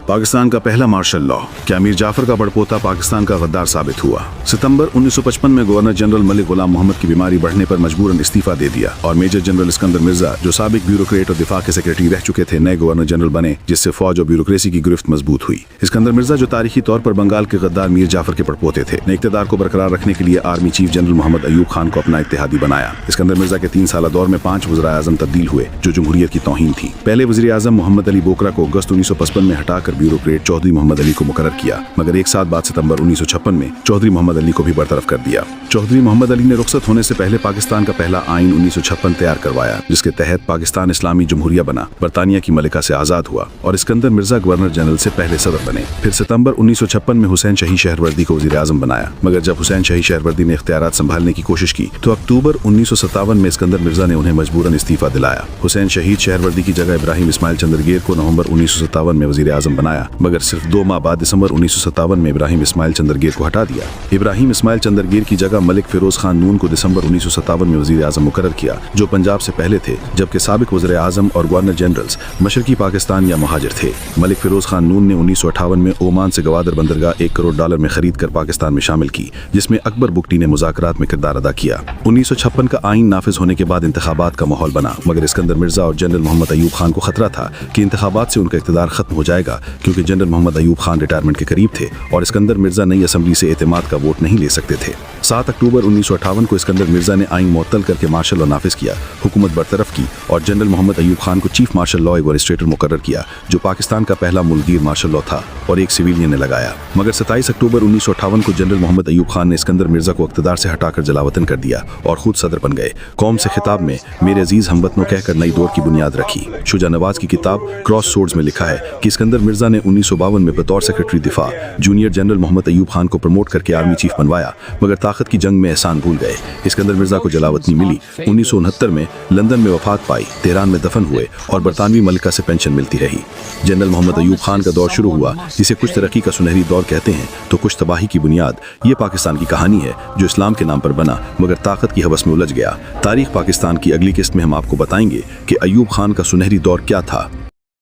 पाकिस्तान का पहला martial law, क्या मीर जाफर का बड़पोता पाकिस्तान का गद्दार साबित हुआ। सितंबर 1955 में गवर्नर जनरल मलिक गुलाम मोहम्मद की बीमारी बढ़ने पर मजबूरन इस्तीफा दे दिया और मेजर जनरल इस्कंदर मिर्जा, जो साबिक ब्यूरोक्रेट और दिफा के सेक्रेटरी रह चुके थे, नए गवर्नर जनरल बने, जिससे फौज और ब्यूरोक्रेसी की गिरफ्त मजबूत हुई। इस्कंदर मिर्जा, जो तारीखी तौर पर बंगाल के गद्दार मीर जाफर के बड़पोते थे, ने इक़्तिदार को बरकरार रखने के लिए army chief general Mohammad Ayub Khan को अपना इत्तेहादी बनाया। इस्कंदर मिर्जा के 3 साला दौर में 5 वज़ीर आज़म तब्दील हुए, जो जमहूरियत की तौहीन थी। पहले वज़ीर आज़म मोहम्मद अली बोकरा को अगस्त 1955 में हटाकर ब्यूरोक्रेट चौधरी मोहम्मद अली को मुकर्रर किया, मगर एक साल बाद सितंबर 1956 में चौधरी मोहम्मद अली को भी बरतरफ कर दिया। चौधरी मोहम्मद अली ने रुखसत होने से पहले पाकिस्तान का पहला आइन 1956 तैयार करवाया, जिसके तहत पाकिस्तान इस्लामी जमहूरिया बना, बरतानिया की मलिका से आजाद हुआ और इस्कंदर मिर्जा गवर्नर जनरल से पहले सदर बने। फिर सितंबर 1956 में हुसैन शही शहरवर्दी को वज़ीर आज़म बनाया, मगर जब हुसैन शही शहरवर्दी ने इख्तियारात संभालने की कोशिश की तो अक्टूबर 1957 में इस्कंदर मिर्जा ने उन्हें मजबूरन इस्तीफा दिलाया। हुसैन शहीद शहरवर्दी की जगह इब्राहिम इस्माइल चंद्रगेर को नवंबर 1957 में वज़ीर आज़म बनाया, मगर सिर्फ 2 माह बाद दिसंबर 1957 में इब्राहिम इस्माइल चंद्रगेर को हटा दिया। इब्राहिम इस्माइल चंद्रगेर की जगह मलिक फिरोज खान नून को दिसंबर 1957 में वज़ीर आज़म मुकर्रर किया, जो पंजाब से पहले थे, जबकि साबिक वज़ीर आज़म और गवर्नर जनरल्स मशरकी पाकिस्तान या महाजिर थे। मलिक फिरोज खान नून ने 1958 में ओमान से गवादर बंदरगाह $1 करोड़ में खरीद कर पाकिस्तान में शामिल की, जिसमें अकबर बुगटी ने मुज़ाकरात में किरदार अदा किया। 1956 का आइन नाफिज होने के बाद इंतखाबात का माहौल बना, मगर इस्कंदर मिर्जा और जनरल मोहम्मद अयूब खान को खतरा था कि इंतखाबात से उनका इक़्तिदार खत्म हो जाएगा, क्योंकि जनरल मोहम्मद अयूब खान रिटायरमेंट के करीब थे और इस्कंदर मिर्जा नई असम्बली से एतमाद का वोट नहीं ले सकते थे। 7 अक्टूबर 1958 को इस्कंदर मिर्जा ने आइन मुअत्तल करके मार्शल लॉ नाफिज किया, हुकूमत बरतरफ की और जनरल मोहम्मद अयूब खान को चीफ मार्शल लॉ एडमिनिस्ट्रेटर मुकर्रर किया, जो पाकिस्तान का पहला मुल्कगीर मार्शल लॉ था और एक सिविलियन ने लगाया। मगर 27 अक्टूबर 1958 को जनरल मोहम्मद अयूब खान ने इस्कंदर मिर्जा को इक़्तिदार से हटाकर जलावतन कर दिया और खुद सदर बन गए। कौम से खिताब में मेरे अजीज हमवतनों कहकर नई दौर की बुनियाद रखी। शुजा नवाज की किताब क्रॉस सोर्ड्स में लिखा है कि इस्कंदर मिर्जा ने 1952 में बतौर सेक्रेटरी दिफा जूनियर जनरल मोहम्मद अयूब खान को प्रमोट करके आर्मी चीफ बनवाया, मगर ताकत की जंग में एहसान भूल गए। इस्कंदर मिर्जा को जलावतनी मिली, 1969 में लंदन में वफात पाई, तेहरान में दफन हुए और बरतानवी मलिका से पेंशन मिलती रही। जनरल मोहम्मद अयूब खान का दौर शुरू हुआ, जिसे कुछ तरक्की का सुनहरी दौर कहते हैं तो कुछ तबाही की बुनियाद। ये पाकिस्तान की कहानी है जो इस्लाम के नाम पर बना, मगर ताकत की हवस में उलझ गया। तारीख पाकिस्तान की अगली किस्त में हम आपको बताएंगे कि अयूब खान का सुनहरी दौर क्या था।